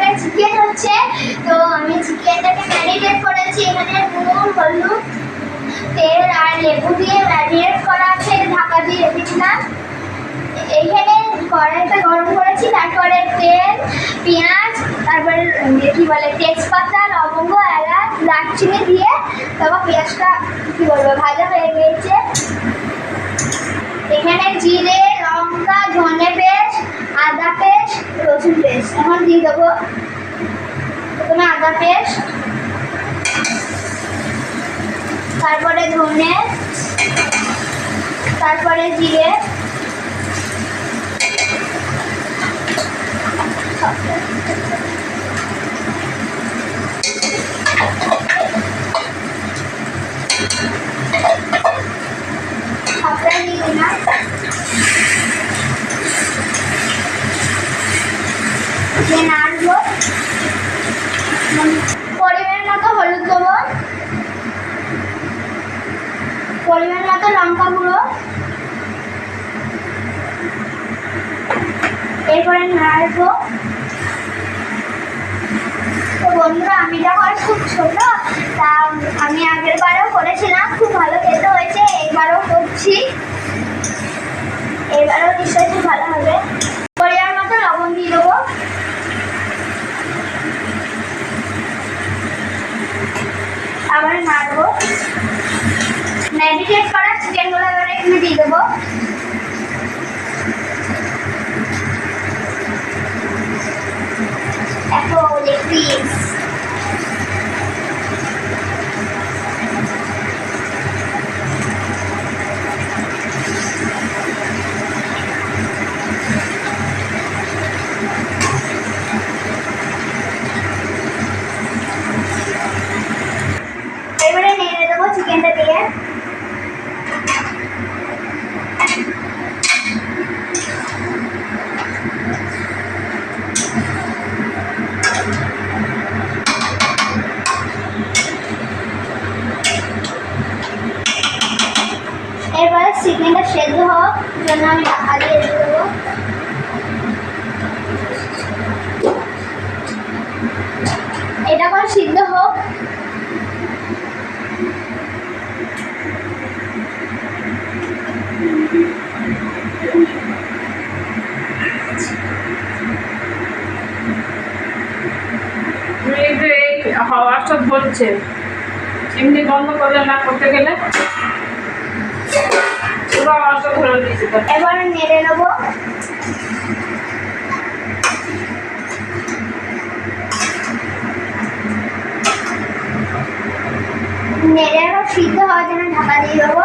এখানে চিকেন হচ্ছে। তো আমি চিকেনটাকে ম্যারিনেট করেছি, এখানে নুন হলুদ তেল আর লেবু দিয়ে ম্যারিনেট করা আছে, ঢাকা দিয়ে রেখেছিলাম। এইখানে কড়াইটা গরম করেছি, তারপরে তেল পেঁয়াজ তারপরে কি বলে তেজপাতা লবঙ্গ এলাচ দারচিনি দিয়ে তারপর পেঁয়াজটা কি বলবো ভাজা হয়ে গিয়েছে। এখানে জিরে লঙ্কা ধনে পেস্ট আদা পেস্ট রসুন পেস্ট এখন দিয়ে দেবো। প্রথমে আদা পেস্ট, তারপরে ধনে, তারপরে জিরে, সবটাই দিয়ে দিলাম। নাড়বো, পরিমাণ মতো হলুদ দেবো, পরিমাণ মতো লঙ্কা গুঁড়ো, এরপরে নাড়বো। তো বন্ধুরা আমি যখন খুব ছোট তা আমি আগের বারেও করেছিলাম, খুব ভালো খেতে হয়েছে, এবারও করছি, এবারও নিশ্চয়ই খুব ভালো হবে। পরিমাণ মতো লবণ দিয়ে দেবো, আবার নাড়বো। ম্যারিনেট করা চিকেনগুলো এবার এখানে দিয়ে দেবো। এখন পিস এবারে নেড়ে দেবো চিকেনটা দিয়ে। এবার চিকেনটা সেদ্ধ হওয়ার জন্য আমি ঢাকা দিয়ে দেবো। এটা এখন সিদ্ধ হোক। আওয়াজটা ধরছে, এমনি বন্ধ করলে না করতে গেলে পুরো আওয়াজটা ধরে দিয়েছে। এবার নেড়ে নেবো। নেড়ে আবার সিদ্ধ হওয়ার জন্য ঢাকা দিয়ে দেবো।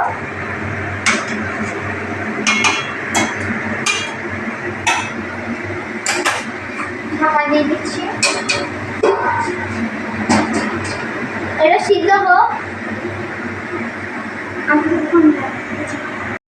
ঢাকা দিয়ে দিচ্ছি, এটা সিদ্ধ হোক। আমি